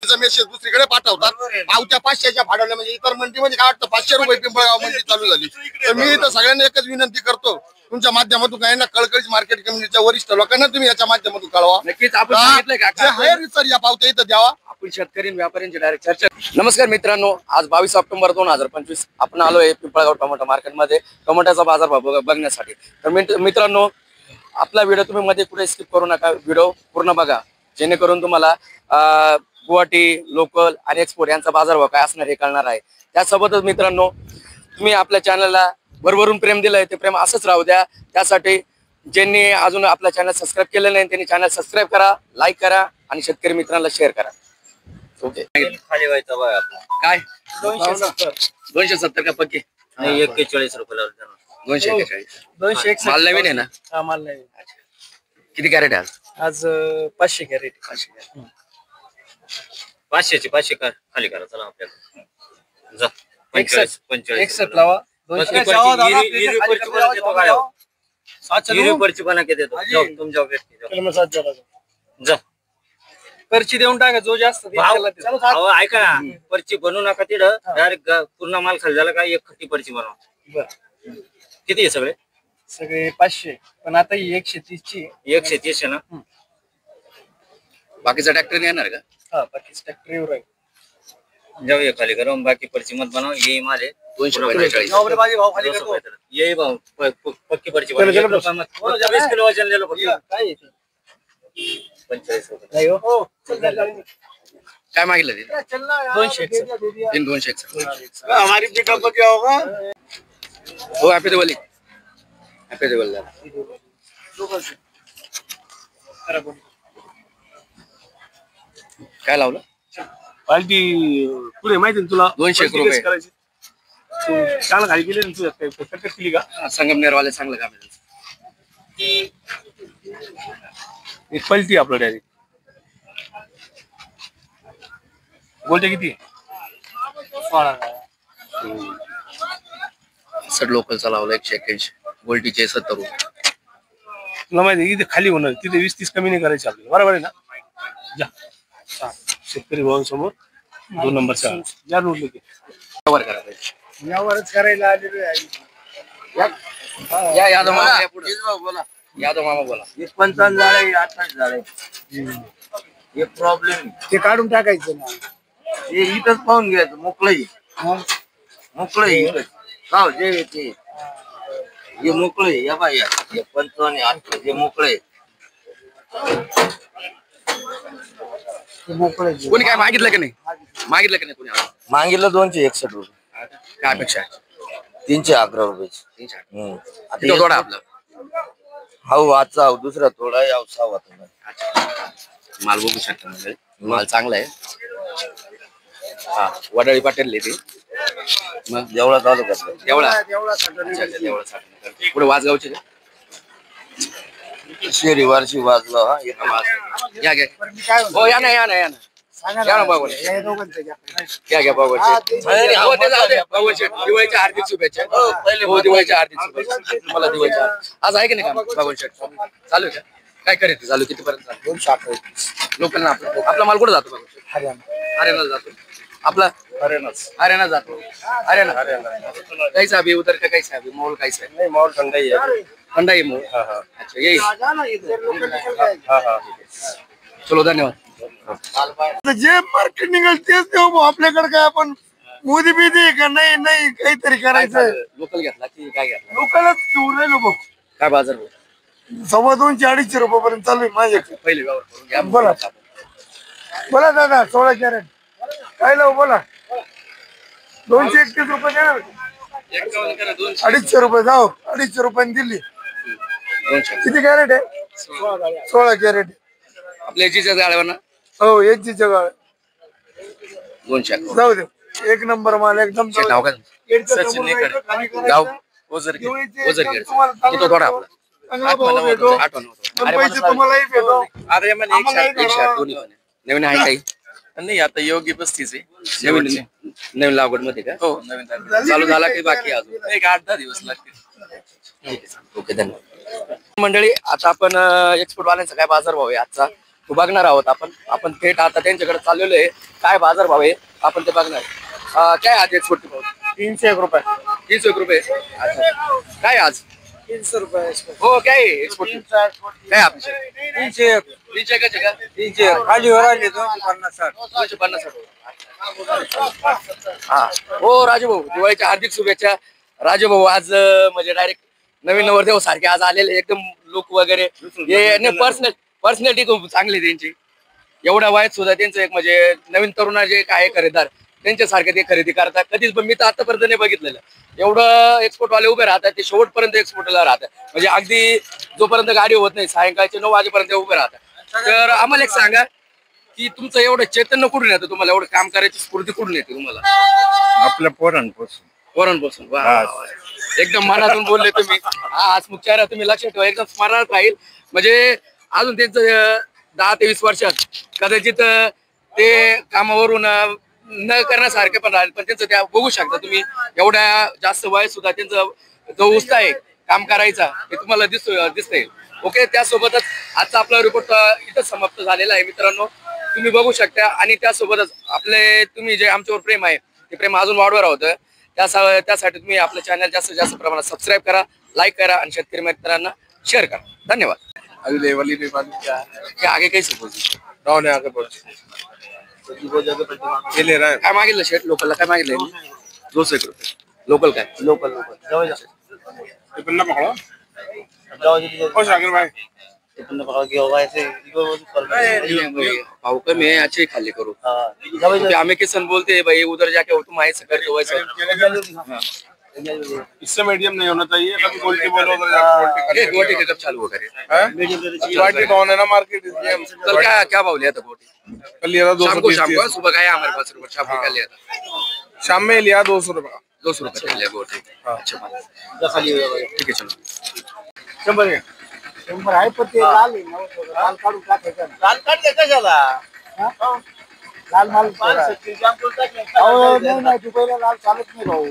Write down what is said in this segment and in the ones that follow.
मंडीचा message दुसरीकडे पाठवतात. पावत्या 500च्या फाडवल्या म्हणजे इतर मंडीमध्ये काय वाटतं 500 रुपये पिंपळगाव मंडी चालू झाली. तर मी तर सगळ्यांना एकच विनंती करतो, तुमच्या माध्यमातून काही ना कळकळीच मार्केट कमिटीच्या वरिष्ठ लोकांना तुम्ही याच्या माध्यमातून कळवा. नक्कीच आपण सांगितलंय का या पावत्या इथं द्यावा. आपण शेतकरी व्यापाऱ्यांची डायरेक्ट चर्चा. नमस्कार मित्रांनो, आज 22 ऑक्टोबर 2025 आपण आलोय पिंपळगाव टोमॅटो मार्केटमध्ये टोमॅटोचा बाजारभाव बघण्यासाठी. तर मित्रांनो, आपला व्हिडिओ तुम्ही मध्ये कुठे स्किप करू नका, व्हिडिओ पूर्ण बघा, जेणेकरून तुम्हाला गुवाहाटी लोकल आणि एक्सपोर्ट यांचा बाजारभाव काय असणार हे कळणार आहे. त्यासोबतच मित्रांनो, तुम्ही आपल्या चॅनलला भरभरून प्रेम दिलंय, ते प्रेम असंच राहू द्या. त्यासाठी ज्यांनी अजून आपला चॅनल सबस्क्राईब केलेलं नाही त्यांनी चॅनल सबस्क्राईब करा, लाईक करा आणि शेतकरी मित्रांना शेअर करा. ओके, खाली व्हायचा बाय आपला काय 270 का पक्के? नाही 41 रुपये 241 माल नवीन आहे ना? हा, माल नवीन. किती कॅरेट आहे आज 500 कॅरेट. 500 खाली करा चला आपल्याला. जा 61 लावा. 200 पर्ची बना के देतो. तुम जाओ जा पर्ची देऊन टाका जो जास्त देईल त्याला. अहो ऐका ना, पर्ची बनवू नका तिथं, डायरेक्ट पूर्ण माल खाली झाला का एक खट्टी पर्ची बनवा. बरं, किती आहे सगळे? सगळे 500, पण आता ही 130 ची 130 आहे ना? बाकीचा ट्रॅक्टर येणार का? हा, बाकी ट्रॅक्टर आहे. जाऊया खाली करा, बाकी पर्ची मत बनवा. ये माल आहे 245. ये भाऊ पक्की पर्ची बनवा. 20 किलो वजन ले लो फक्त. काय 45 रुपये. नाही हो, काय मागितलं ते? 261. 261. हमारी पिकअप क्या होगा? हो, हॅपी दिवाळी. हॅपी दिवाळी. काय लावलं? पालटी पुढे माहिती ना तुला? 200 रुपये करायची. चांगलं खाली गेले ना तुझ्या काही कटकट केली का? संगमनेर वाले चांगलं काम आहे. एक पलटी आपलं डायरेक्ट. गोल्टे किती? 60 लोकलचा लावला 181. गोल्टीचे 70 रुपये. तुला माहिती इथे खाली होणार, तिथे 20-30 कमी नाही करायचे आपल्याला. बरोबर आहे ना? जा शेतकरी भावांसमोर 2 नंबरचा या रोडला कव्हर करा पाहिजे. यावरच करायला आलेलो आहे. या यादव मामा, या पुढे बोला. यादव मामा बोला. 55 झाले 28 झाले. एक प्रॉब्लेम ते काढून टाकायचं ना. हे इथंच पाहून घ्यायचं. मोकळी गाव जे येते हे मोकळे. या बाई हे 55 28 हे मोकळे. कोणी काय मागितलं का नाही? मागितलं का नाही कोणी? मागितलं 261 रुपये. काय अपेक्षा आहे? 311 रुपये. किती थोडा आपला हाऊ आजचा हाऊ दुसरा थोडा याव सहावा थोडा. माल बघू शकता म्हणजे माल चांगला आहे. हा, वडाळी पाटील ते मग जेवढा चालू करतो एवढा पुढे वाजगावचे शेरी वारशी वाजला. या घ्या. हो, या ना बाबा. घ्या बाबाचे. दिवाळीच्या हार्दिक शुभेच्छा. हो, दिवाळीच्या हार्दिक शुभेच्छा. तुम्हाला दिवाळीच्या आज आहे की नाही काम? बाबांचे चालू आहे का? काय करायचं चालू? कितीपर्यंत चालू? 268 लोकल ना आपला माल कुठं जातो? हरियाणाला जातो. आपला हरियाणा जातो. हरियाणा कैसा अभी उधर का? कैसा अभी माहौल कैसा है? नाही, माहोल ठंडा आहे. ठंडा आहे माहौल. अच्छा, यही. चलो, धन्यवाद. जे मार्केट निघेल तेच देऊ आपल्याकडे. काय आपण मोदी बिदी का? नाही काहीतरी करायचं. लोकल घेतला की काय घेतला? लोकांनाच घेऊन राहिलो बघ. काय बाजार 250-250 रुपयापर्यंत चालू आहे माझ्याकडे. पहिले व्यवहार करून घ्या. बोला दादा. 16 कॅरेट काय लावू? बोला. 231 रुपये द्या. 250 रुपये जाऊ. 250 रुपयाने दिली. किती कॅरेट आहे? 16 कॅरेट. आपल्या याचीच्या गाड्यावर ना? हो, याची जगाळ 200 जाऊ दे. एक नंबर माल एकदम. नाव काय? गाव ओझरखेड. किती थोडा आपला? 8 पैसे तुम्हालाही भेटो. अरे मन 160 दोन्ही पण नवीन आहे काही? नाही, आता योग्य 35 आहे. नवीन लागवड मध्ये का? हो, नवीन चालू झाला की बाकी अजून? एक 8-10 दिवस लागतील. ओके, धन्यवाद. मंडळी, आता आपण एक्सपोर्ट वाल्यांचा काय बाजार भाव आहे आजचा तो बघणार आहोत आपण थेट आता त्यांच्याकडे चाललेलो आहे. काय बाजारभाव आहे आपण ते बघणार. काय आज एक्सपोर्ट भाव? 301 रुपये. 301 रुपये. अच्छा. काय आज 300 रुपये. हो काय एक्सपोर्ट काय आपल्या 301. 300 का 301 खाली वर आले 250. 250. हा हो राजूभाऊ, दिवाळीच्या हार्दिक शुभेच्छा. राजूभाऊ आज म्हणजे डायरेक्ट नवीन नवरदेव सारखे आज आलेले, एकदम लुक वगैरे पर्सनॅलिटी खूप चांगली त्यांची. एवढ्या वयात सुद्धा त्यांचं एक म्हणजे नवीन तरुण जे काय खरेदीदार त्यांच्यासारखे ते खरेदी करतात. कधीच पण मी तर आतापर्यंत नाही बघितलेलं. एवढं एक्सपोर्ट वाले उभे राहतात, ते शेवटपर्यंत एक्सपोर्टला राहतात. म्हणजे अगदी जोपर्यंत गाडी होत नाही सायंकाळचे 9 वाजेपर्यंत उभे राहतात. तर आम्हाला एक सांगा की तुमचं एवढं चैतन्य कुठून येतं, तुम्हाला एवढं काम करायची स्फूर्ती कुठून येते तुम्हाला? आपल्या पोरांपासून. वा, वा. एकदम मनातून बोलले तुम्ही. हा हसमुख चेहरा तुम्ही लक्षात ठेवा, एकदम स्मरणात राहील. म्हणजे अजून त्यांचं 10 ते 20 वर्षात कदाचित ते कामावरून न करण्यासारखे पण राहील, पण त्यांचं त्या बघू शकता तुम्ही. एवढ्या जास्त वय सुद्धा त्यांचं जो उत्साह आहे काम करायचा ते तुम्हाला दिसतंय. ओके, त्यासोबतच आजचा आपला रिपोर्ट इथं समाप्त झालेला आहे मित्रांनो. तुम्ही बघू शकता. आणि त्यासोबतच आपले तुम्ही जे आमच्यावर प्रेम आहे ते प्रेम अजून वाढवणार होतं. त्यासाठी तुम्ही आपलं चॅनल जास्तीत जास्त प्रमाणात सबस्क्राईब करा, लाईक करा आणि शेतकरी मित्रांना शेअर करा. धन्यवाद. आगे कैसे काय मागितलं शेट? लोकलला काय मागितलं? 201 रुपये. लोकल काय? लोकल भाव कमी है, अच्छे खाली करो. हमें किसान बोलते हैं भाई उधर जाके हो तुम ऐसा करते हो वैसा. इससे मीडियम नहीं होना चाहिए. कभी गोल्टी बोलो गोटी का कब चालू होगा? गोल्टी डाउन है ना मार्केट. कल क्या भाव लिया था गोटी? कल लिया था शाम को सुबह का आया हमारे पास रुपये. शाम को क्या लिया था? शाम में लिया 200 रुपये का. 200 रुपये लिया गोटी. अच्छा ठीक है चलो. 100 आहे पण ते लाल आहे ना, लाल काढून टाकायचं. लाल काढले कशाला? लाल माल नाही दुबईला लाल चालत नाही भाऊ.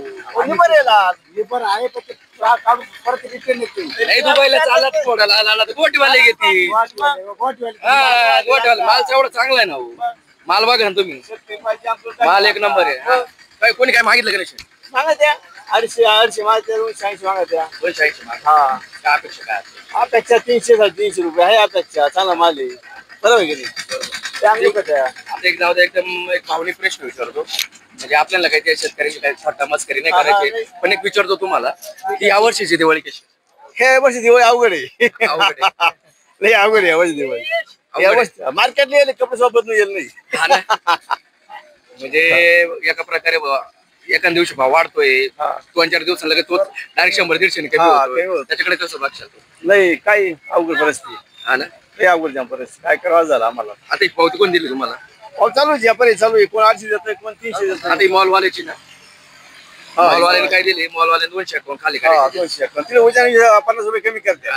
लिबर आहे पण ते काढून परत रिटर्न येते. नाही दुबईला चालत थोडा लाला तर गोटीवाले घेते. गोटीवाले माल एवढा चांगला आहे ना हो. माल बघा ना तुम्ही, माल एक नंबर आहे. काय कोणी काय मागितलं का नाही? सांगा त्या 250 मागत्या, 280 मागत्या. 280 माल. हा काय अपेक्षा काय? अपेक्षा 300 रुपये आहे. अपेक्षा चांगला माल आहे. बरोबर की नाही? चांगली कथा. आता एक जाऊ दे, एकदम एक भावनिक प्रश्न विचारतो. म्हणजे आपल्याला काही त्या शेतकऱ्याची काही थट्टा मस्करी नाही करायची, पण एक विचारतो तुम्हाला की या वर्षीची दिवाळी कशी? हे वर्षी दिवाळी अवघड आहे. अवघड आहे. लय अवघड आहे वर्षी दिवाळी. मार्केटला येईल कपडे सोबत येईल नाही. हा ना? म्हणजे एका प्रकारे एका दिवशी भाव वाढतोय, 2-4 दिवसांना लगेच तोच डायरेक्ट 100-150 कमी होतोय. त्याच्याकडे कसं लक्षात? नाही काही अवघड परिस्थिती. हा ना? लय अवघड जाम परिस्थिती. काय करावं झालं आम्हाला. आता एक पावती कोण दिली तुम्हाला? अहो चालू आहे व्यापारी चालू आहे. कोण 800 देतोय, कोण 300 देतोय. आता ही मॉलवाल्याची ना, मॉलवाल्याने काय दिली? मॉलवाल्याने 200 कोण खाली करायचे. 200 तिला वजन 50 रुपये कमी करते.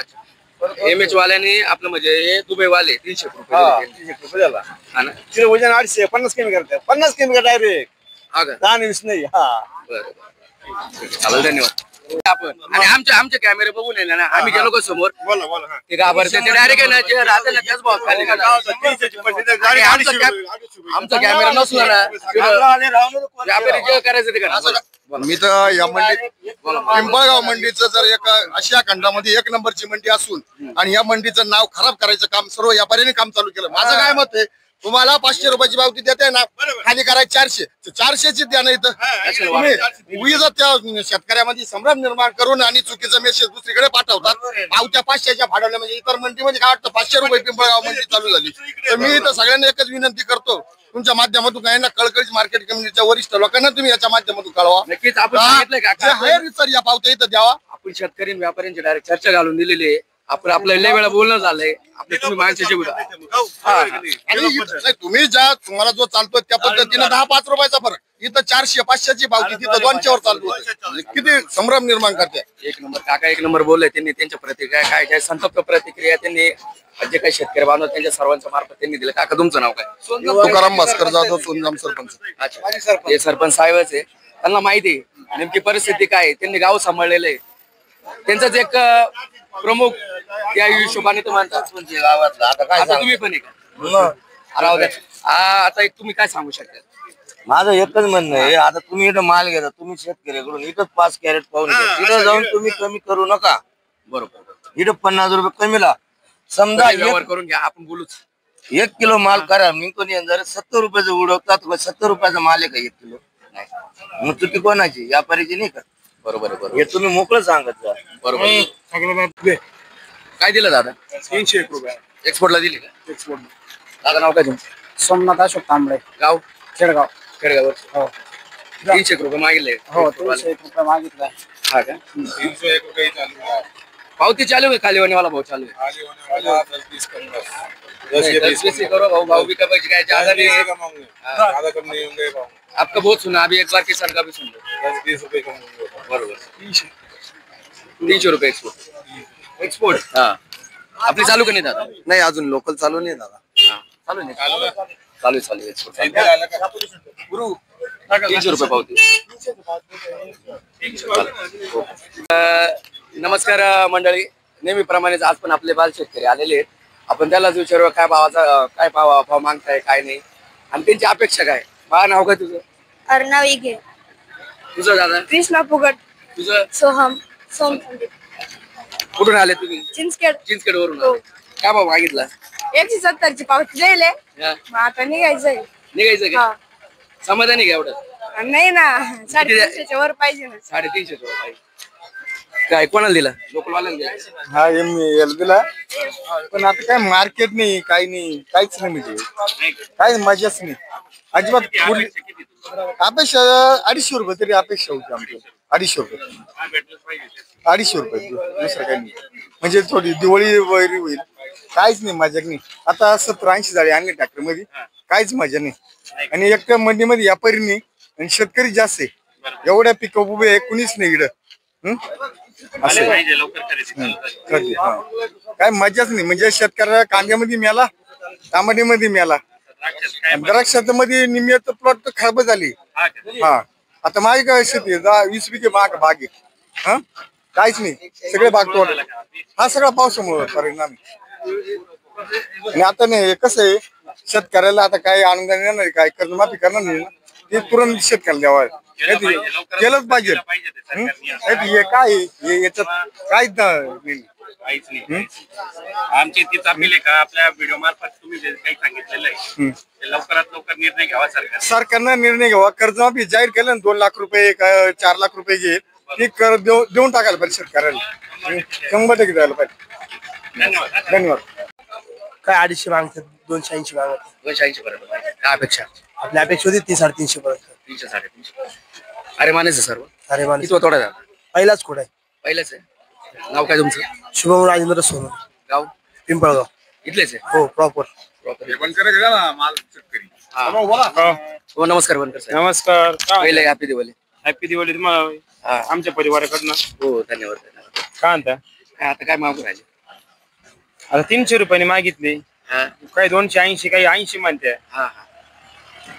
एमएच वाल्याने आपलं म्हणजे हे दुबईवाले 300 रुपये हा दिले. 300 रुपये झाला. हा ना? तिला वजन 800 50 कमी करते. 50 कमी कर डायरेक्ट. हा का? 10-20 नाही. हा बरं चालेल, धन्यवाद. आपण आणि आमचे कॅमेरे बघून येणार ना, आम्ही गेलो का समोर ते घाबरते, ते डायरेक्ट ना जे राहते ना त्याच भावात खाली करतात. आणि आमचा कॅमेरा नसला ना व्यापारी जे करायचं ते करा. मी तर या मंडीत पिंपळगाव मंडीचं जर एका आशिया खंडामध्ये 1 नंबरची मंडी असून आणि या मंडीचं नाव खराब करायचं काम सर्व व्यापाऱ्यांनी काम चालू केलं. माझं काय मत आहे, तुम्हाला 500 रुपयाची पावती देते ना, खाली करायची 400. 400ची द्या नाही तर तुम्ही त्या शेतकऱ्यामध्ये संभ्रम निर्माण करून आणि चुकीचं मेसेज दुसरीकडे पाठवतात. पावत्या 500च्या फाडवल्या म्हणजे इतर मंडीमध्ये काय वाटतं 500 रुपये पिंपळगाव मंडी चालू झाली. तर मी तर सगळ्यांना एकच विनंती करतो, तुमच्या माध्यमातून काही ना कळकळीच मार्केट कमिटीच्या वरिष्ठ लोकांना तुम्ही याच्या माध्यमातून कळवा. नक्कीच आपण सांगितलंय का या पावत्या इथं द्यावा. आपण शेतकरी व्यापाऱ्यांची डायरेक्ट चर्चा घालून दिलेली आहे. आपलं लय वेळा बोलणं झालंय. आपले तुम्ही माणसाचे तुम्ही ज्या तुम्हाला जो चालतोय त्या पद्धतीने 10-5 रुपयाचा फरक. इथं 400-500ची पावती तिथं 200वर चालू होते. किती संभ्रम निर्माण करते. एक नंबर काका एक नंबर बोलले. त्यांनी त्यांच्या प्रतिक्रिया काय काय संतप्त प्रतिक्रिया त्यांनी जे काही शेतकरी बांधव त्यांच्या सर्वांच्या मार्फत त्यांनी दिलं. काका तुमचं नाव काय? तुकाराम भास्कर जाधव, सोनगाम सरपंच. अच्छा, ते सरपंच साहेबच आहे. त्यांना माहिती आहे नेमकी परिस्थिती काय आहे. त्यांनी गाव सांभाळलेलं आहे. त्यांचाच एक प्रमुख त्या हिशोबाने तो म्हणतात गावातला आता काय आता तुम्ही पण आहे का? राहू द्या. आता एक तुम्ही काय सांगू शकता? माझं एकच म्हणणं आहे, आता तुम्ही इथं माल घेता, तुम्ही शेतकऱ्याकडून इथंच 5 कॅरेट पाहून घ्या. तिथं जाऊन तुम्ही कमी करू नका. बरोबर. इथं 50 रुपये कमी ला. समजा व्यवहार करून घ्या, आपण बोलूच. 1 किलो माल करा, मी कोणी जर 70 रुपयाचं उडवतात, 70 रुपयाचा माल आहे का 1 किलो? नाही. मग चुकी कोणाची? व्यापारीची नाही का? बरोबर आहे. हे तुम्ही मोकळं सांगत जा. बरोबर. काय दिलं दादा? 301 रुपये एक्सपोर्टला दिली का? एक्सपोर्ट. दादा नाव काय तुमचं? सोमनाथ अशोक तांबडे, गाव? खेडगाव. खेडगावर. हो 300 रुपये मागितले. हो 301 रुपये मागितलाय. हा का? 301 रुपये चालू आहे. पावती चालू आहे, खाली होने वाला भाव चालू है. आगे होने वाला 10-20 कम बस. 10-20 करो भाव, भाव भी कम है, ज्यादा नहीं है. कमाऊंगे, ज्यादा कम नहीं होंगे भाव. आपका बहुत सुना, अभी एक बार किसान का भी सुन लो. 10-20 रुपये कम होंगे. बरोबर. 300 रुपये एक्सपोर्ट. एक्सपोर्ट हा. आपली चालू का नाही दादा? नाही, अजून लोकल चालू नाही दादा. हा. चालू नाही. चालू एक्सपोर्ट चालू. 300 रुपये पावती. नमस्कार मंडळी, नेहमीप्रमाणेच आज पण आपले बाल शेतकरी आलेले आहेत. आपण त्यालाच विचारू काय भाव मागताय, काय नाही, आणि त्यांची अपेक्षा काय. बा नाव काय तुझं? अर्णव इगे, तुझं दादा? कृष्णा फुगट, तुझं? सोहम सोम, कुठून आले तुम्ही? चिंचखेड. चिंचखेड वरून. काय भाव मागितला? 170 ची पावती लिहिले. हा. मग आता निघायचंय. निघायचं का? समाधानी का एवढं? नाही ना, 350 वर पाहिजे ना. 350 रुपये. काय कोणाला दिला? लोकलवाल्याला दिला? हा याला दिला, पण आता काय मार्केट नाही, काही नाही, काहीच नाही, म्हणजे काही मजाच नाही अजिबात. पूर्वी अपेक्षा 250 रुपये तरी अपेक्षा होती आमची. 250 रुपये, 250 रुपये, दुसरं काही नाही. म्हणजे थोडी दिवाळी वगैरे होईल, काहीच नाही, मजा नाही. आता 70-80 जाळी आणली ट्रॅक्टर मध्ये, काहीच मजा नाही. आणि एक मंडीमध्ये व्यापारी नाही आणि शेतकरी जास्त आहे. एवढ्या पिकअप उभे आहे, कुणीच नाही इकडं. काय मजाच नाही. म्हणजे शेतकऱ्याला कांद्यामध्ये मिळाला, टमाट्यामध्ये मिळाला, द्राक्षात मध्ये निम्म्याचं प्लॉट तर खराब झाली. हा, आता माझी काय शेती 20 बिघे बाग आहे. हा, काहीच नाही, सगळे बाग तोड. हा सगळा पावसामुळे परिणाम. आणि आता नाही, कसं आहे, शेतकऱ्याला आता काय अनुदान येणार, काय कर्जमाफी करणार नाही, ते तुरंत शेतकऱ्याला द्यावं केलंच पाहिजे. हे काय याच्यात काहीच नाही. आमची तीच अपील आहे का आपल्या व्हिडिओ मार्फत तुम्ही जे काही सांगितलेलं आहे ते लवकरात लवकर निर्णय घ्यावा. सरकारनं निर्णय घ्यावा. कर्जमाफी जाहीर केलं ना, 2 लाख रुपये 4 लाख रुपये जे ते देऊन टाकायला पाहिजे शेतकऱ्याला. 100% द्यायला पाहिजे. धन्यवाद. काय 250 मागतात, 280 मागतात. 280 पर्यंत. काय अपेक्षा? आपल्या अपेक्षा होती 300-350 पर्यंत. 300-350. अरे मानेच सर्व. अरे मान किती थोडा झाला? पहिलाच कुठे पहिलंच आहे. नाव काय तुमचं? शुभम राजेंद्र सोनू, गाव? पिंपळगाव. इथलेच आहे? हो प्रॉपर. हो नमस्कार बनकर साहेब. नमस्कार. पहिले हॅपी दिवाळी. हॅपी दिवाळी तुम्हाला आमच्या परिवाराकडनं. हो धन्यवाद. काय म्हणता? काय आता काय मागू राहिले? आता 300 रुपयाने मागितले, हा काही 280, काही 80 म्हणते. हा.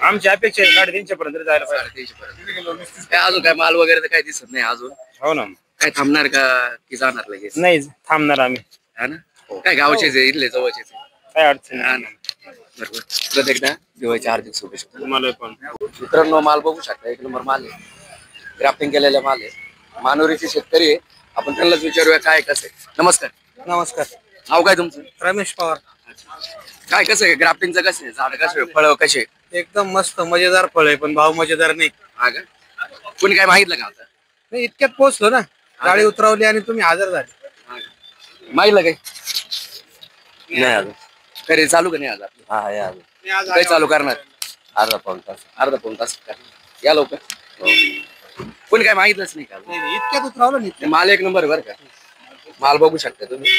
आमची अपेक्षा आहे 350 पर्यंत जायला पाहिजे. 350 पर्यंत. काय अजून काय माल वगैरे तर काही दिसत नाही अजून. हो ना. काय थांबणार का की जाणार लगेच? नाही थांबणार आम्ही. हा ना. काय गावचेच आहे, इथले जवळचेच आहे. काय अडचण हा नाही. ना. बरोबर. परत एकदा दिवाळीच्या हार्दिक शुभेच्छा. तुम्हाला पण. मित्रांनो माल बघू शकता, 1 नंबर माल आहे. ग्राफ्टिंग केलेला माल आहे. मानोरीचे शेतकरी आहे, आपण त्यांनाच विचारूया काय कसं आहे. नमस्कार. नमस्कार. नाव काय तुमचं? रमेश पवार. काय कसं आहे ग्राफ्टिंगचं, कसं आहे झाड, कसे फळं कसे? एकदम मस्त मजेदार फळ आहे, पण भाव मजेदार नाही. हा का? कोणी काय मागितलं का आता? नाही, इतक्यात पोहोचलो ना, गाडी उतरवली आणि तुम्ही हजर झाले. मागितलं काही? नाही अजून. खरे चालू का नाही आज आपलं? हा या अजून. काय चालू करणार? अर्धा पाऊण तास. अर्धा पाऊण तास का? या लवकर. कोणी काय मागितलंच नाही का? इतक्यात उतरवलं नाही. माल 1 नंबर बरं का. माल बघू शकता तुम्ही.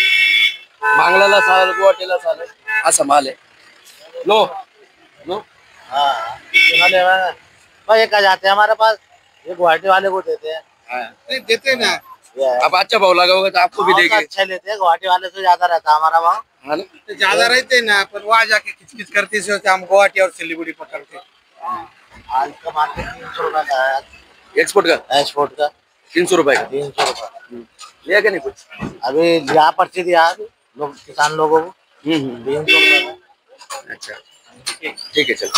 मांगलाला चालेल, गुवाहाटीला चालेल, असा माल आहे. लो लो ये का जाते हैं हमारे पास, ये गुवाहाटी वाले को देते हैं. देते ना. आप अच्छा भाव लगाओगे तो आपको भी देंगे. अच्छा लेते हैं, गुवाहाटी वाले से ज्यादा रहता है हमारा भाव. हाँ ना? ज्यादा रहते ना, पर वहाँ जाके किचकिच करते से हम गुवाहाटी और सिलीगुड़ी पकड़ते. आज का मार्केट 300 रुपए का है. एक्सपोर्ट का एक्सपोर्ट का 300 रुपए का. 300 रुपए. लिया क्या नहीं कुछ? अभी यहाँ पर्ची दिया अभी लोग, किसान लोगों को 300 रुपए का. अच्छा ठीक आहे चल.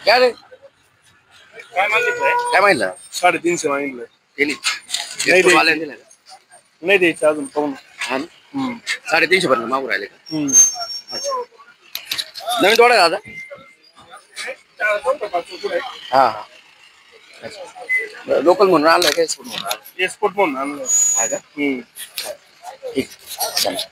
काय रे काय मागितलंय? काय माहितलं 350 मागितलंय. त्यांनी नाही export वाल्याने दिलं का? नाही द्यायचं अजून पाहून. हा ना? 350 पर्यंत मागू राहिले का? हम्म. नवीन तोडा दादा. हा हा लोकल म्हणून आणलं काय एक्सपोर्ट म्हणून आणलं? एक्सपोर्ट म्हणून आणलं. हा का? हम्म. ठीक चला.